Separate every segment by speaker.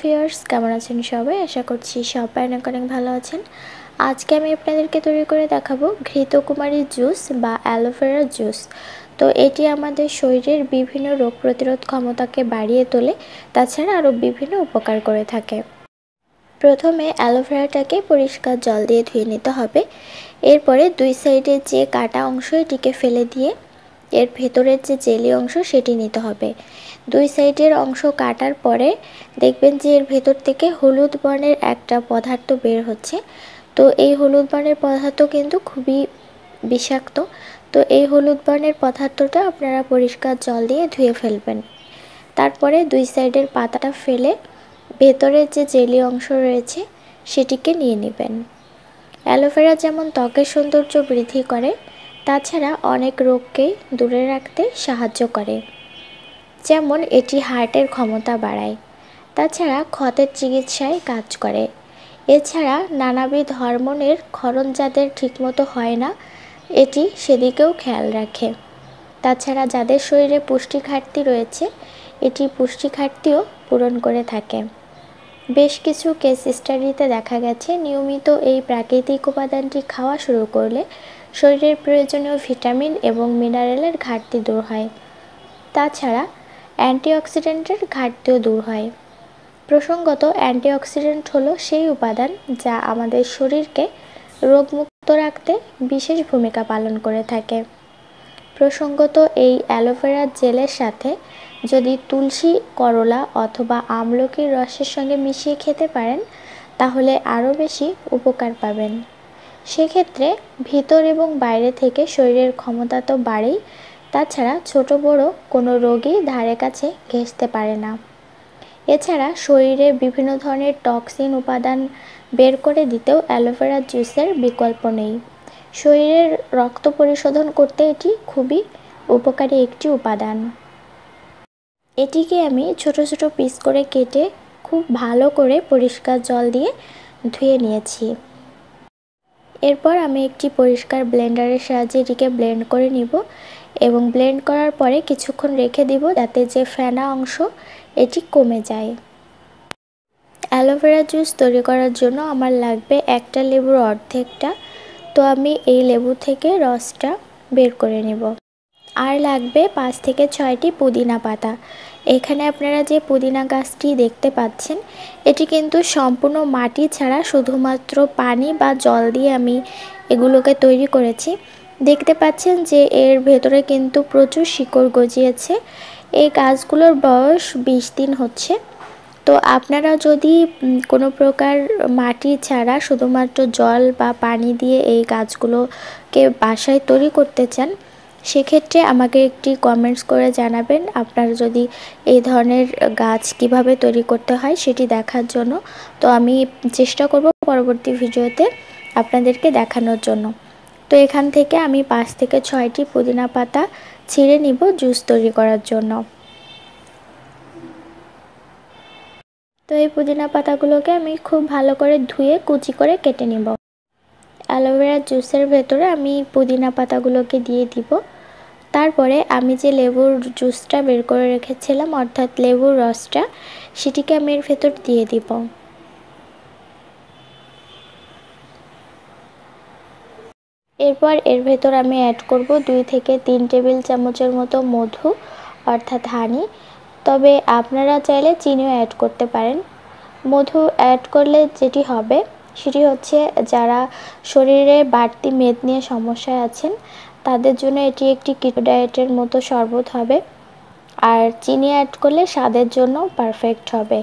Speaker 1: Viewers, কেমন আছেন সবাই? আশা করছি সবাই অনেক অনেক ভালো আছেন। আজকে আমি আপনাদেরকে তৈরি করে দেখাবো ঘৃতকুমারী জুস বা অ্যালোভেরা জুস। তো এটি আমাদের শরীরের বিভিন্ন রোগ প্রতিরোধ ক্ষমতাকে বাড়িয়ে তোলে, তাছাড়া আরও বিভিন্ন উপকার করে থাকে। প্রথমে অ্যালোভেরাটাকে পরিষ্কার জল দিয়ে ধুয়ে নিতে হবে। এরপরে দুই সাইডে যে কাটা অংশ এটিকে ফেলে দিয়ে এর ভেতরের যে জেলি অংশ সেটি নিতে হবে। দুই সাইডের অংশ কাটার পরে দেখবেন যে এর ভেতর থেকে হলুদ বর্ণের একটা পদার্থ বের হচ্ছে। তো এই হলুদ বর্ণের পদার্থ কিন্তু খুবই বিষাক্ত। তো এই হলুদ বর্ণের পদার্থটা আপনারা পরিষ্কার জল দিয়ে ধুয়ে ফেলবেন। তারপরে দুই সাইডের পাতাটা ফেলে ভেতরের যে জেলি অংশ রয়েছে সেটিকে নিয়ে নেবেন। অ্যালোভেরা যেমন ত্বকের সৌন্দর্য বৃদ্ধি করে, তাছাড়া অনেক রোগকেই দূরে রাখতে সাহায্য করে। যেমন এটি হার্টের ক্ষমতা বাড়ায়, তাছাড়া ক্ষতের চিকিৎসায় কাজ করে। এছাড়া নানাবিধ হরমোনের ক্ষরণ যাদের ঠিকমতো হয় না, এটি সেদিকেও খেয়াল রাখে। তাছাড়া যাদের শরীরে পুষ্টি ঘাটতি রয়েছে, এটি পুষ্টি ঘাটতিও পূরণ করে থাকে। বেশ কিছু কেস স্টাডিতে দেখা গেছে নিয়মিত এই প্রাকৃতিক উপাদানটি খাওয়া শুরু করলে শরীরের প্রয়োজনীয় ভিটামিন এবং মিনারেলের ঘাটতি দূর হয়। তাছাড়া অ্যান্টিঅক্সিডেন্টের ঘাটতিও দূর হয়। প্রসঙ্গত, অ্যান্টিঅক্সিডেন্ট হলো সেই উপাদান যা আমাদের শরীরকে রোগমুক্ত রাখতে বিশেষ ভূমিকা পালন করে থাকে। প্রসঙ্গত, এই অ্যালোভেরা জেলের সাথে যদি তুলসী, করলা অথবা আমলকির রসের সঙ্গে মিশিয়ে খেতে পারেন, তাহলে আরও বেশি উপকার পাবেন। সেক্ষেত্রে ভিতর এবং বাইরে থেকে শরীরের ক্ষমতা তো বাড়েই, তাছাড়া ছোট বড় কোনো রোগই ধারে কাছে ঘেঁষতে পারে না। এছাড়া শরীরে বিভিন্ন ধরনের টক্সিন উপাদান বের করে দিতেও অ্যালোভেরা জুসের বিকল্প নেই। শরীরের রক্ত পরিশোধন করতে এটি খুবই উপকারী একটি উপাদান। এটিকে আমি ছোট ছোট পিস করে কেটে খুব ভালো করে পরিষ্কার জল দিয়ে ধুয়ে নিয়েছি। এরপর আমি একটি পরিষ্কার ব্লেন্ডারের সাহায্যে এটিকে ব্লেন্ড করে নিব এবং ব্লেন্ড করার পরে কিছুক্ষণ রেখে দিব যাতে যে ফেনা অংশ এটি কমে যায়। অ্যালোভেরা জুস তৈরি করার জন্য আমার লাগবে একটা লেবুর অর্ধেকটা। তো আমি এই লেবু থেকে রসটা বের করে নেব। আর লাগবে 5 থেকে 6টি পুদিনা পাতা। এখানে আপনারা যে পুদিনা গাছটি দেখতে পাচ্ছেন, এটি কিন্তু সম্পূর্ণ মাটি ছাড়া শুধুমাত্র পানি বা জল দিয়ে আমি এগুলোকে তৈরি করেছি। দেখতে পাচ্ছেন যে এর ভেতরে কিন্তু প্রচুর শিকড় গজিয়েছে। এই গাছগুলোর বয়স 20 দিন হচ্ছে। তো আপনারা যদি কোনো প্রকার মাটি ছাড়া শুধুমাত্র জল বা পানি দিয়ে এই গাছগুলোকে বাসায় তৈরি করতে চান, সেক্ষেত্রে আমাকে একটি কমেন্টস করে জানাবেন আপনারা যদি এই ধরনের গাছ কিভাবে তৈরি করতে হয় সেটি দেখার জন্য। তো আমি চেষ্টা করব পরবর্তী ভিডিওতে আপনাদেরকে দেখানোর জন্য। তো এখান থেকে আমি 5 থেকে 6টি পুদিনা পাতা ছিঁড়ে নিব জুস তৈরি করার জন্য। তো এই পুদিনা পাতাগুলোকে আমি খুব ভালো করে ধুয়ে কুচি করে কেটে নিব। অ্যালোভেরা জুসের ভেতরে আমি পুদিনা পাতাগুলোকে দিয়ে দিব। তারপরে আমি যে লেবুর জুসটা বের করে রেখেছিলাম, অর্থাৎ লেবুর রসটা, সেটিকে আমি এর ভেতর দিয়ে দিব। এরপর এর ভেতর আমি অ্যাড করব 2 থেকে 3 টেবিল চামচের মতো মধু, অর্থাৎ হানি। তবে আপনারা চাইলে চিনিও অ্যাড করতে পারেন। মধু অ্যাড করলে যেটি হবে সেটি হচ্ছে, যারা শরীরে বাড়তি মেদ নিয়ে সমস্যায় আছেন তাদের জন্য এটি একটি কিটো ডায়েটের মতো শরবত হবে। আর চিনি অ্যাড করলে স্বাদের জন্য পারফেক্ট হবে।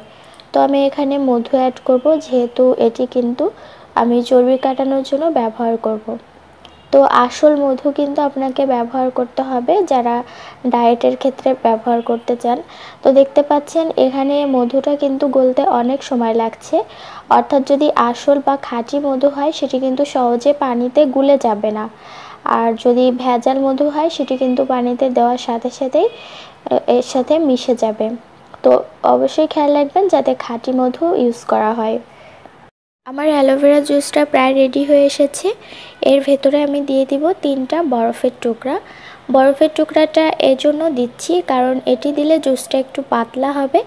Speaker 1: তো আমি এখানে মধু অ্যাড করব, যেহেতু এটি কিন্তু আমি চর্বি কাটানোর জন্য ব্যবহার করব। তো আসল মধু কিন্তু আপনাকে ব্যবহার করতে হবে যারা ডায়েটের ক্ষেত্রে ব্যবহার করতে চান। তো দেখতে পাচ্ছেন এখানে মধুটা কিন্তু গলতে অনেক সময় লাগছে, অর্থাৎ যদি আসল বা খাঁটি মধু হয় সেটি কিন্তু সহজে পানিতে গুলে যাবে না। আর যদি ভেজাল মধু হয় সেটি কিন্তু পানিতে দেওয়ার সাথে সাথেই এর সাথে মিশে যাবে। তো অবশ্যই খেয়াল রাখবেন যাতে খাঁটি মধু ইউজ করা হয়। আমার অ্যালোভেরা জুসটা প্রায় রেডি হয়ে এসেছে। এর ভেতরে আমি দিয়ে দিব 3টা বরফের টুকরা। বরফের টুকরাটা এজন্য দিচ্ছি কারণ এটি দিলে জুসটা একটু পাতলা হবে।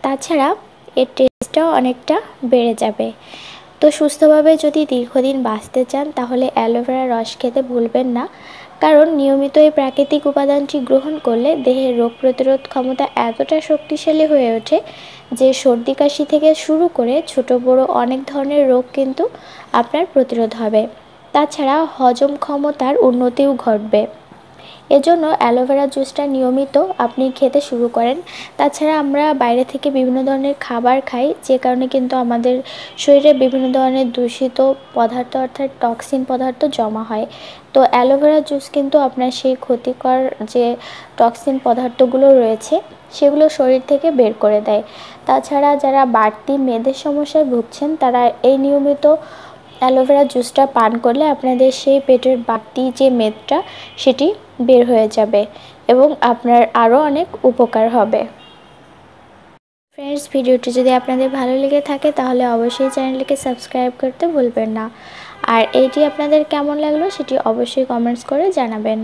Speaker 1: তাছাড়া এর টেস্টটাও অনেকটা বেড়ে যাবে। তো সুস্থভাবে যদি দীর্ঘদিন বাঁচতে চান তাহলে অ্যালোভেরার রস খেতে ভুলবেন না, কারণ নিয়মিত এই প্রাকৃতিক উপাদানটি গ্রহণ করলে দেহের রোগ প্রতিরোধ ক্ষমতা এতটা শক্তিশালী হয়ে ওঠে যে সর্দি কাশি থেকে শুরু করে ছোট বড় অনেক ধরনের রোগ কিন্তু আপনার প্রতিরোধ হবে। তাছাড়া হজম ক্ষমতার উন্নতিও ঘটবে। এজন্য অ্যালোভেরা জুসটা নিয়মিত আপনি খেতে শুরু করেন। তাছাড়া আমরা বাইরে থেকে বিভিন্ন ধরনের খাবার খাই, যে কারণে কিন্তু আমাদের শরীরে বিভিন্ন ধরনের দূষিত পদার্থ অর্থাৎ টক্সিন পদার্থ জমা হয়। তো অ্যালোভেরা জুস কিন্তু আপনার সেই ক্ষতিকর যে টক্সিন পদার্থগুলো রয়েছে সেগুলো শরীর থেকে বের করে দেয়। তাছাড়া যারা বাড়তি মেদের সমস্যায় ভুগছেন তারা এই নিয়মিত অ্যালোভেরা জুসটা পান করলে আপনাদের সেই পেটের বাড়তি যে মেদটা সেটি বের হয়ে যাবে এবং আপনার আরও অনেক উপকার হবে। ফ্রেন্ডস, ভিডিওটি যদি আপনাদের ভালো লেগে থাকে তাহলে অবশ্যই চ্যানেলটিকে সাবস্ক্রাইব করতে ভুলবেন না। আর এইটি আপনাদের কেমন লাগলো সেটি অবশ্যই কমেন্টস করে জানাবেন।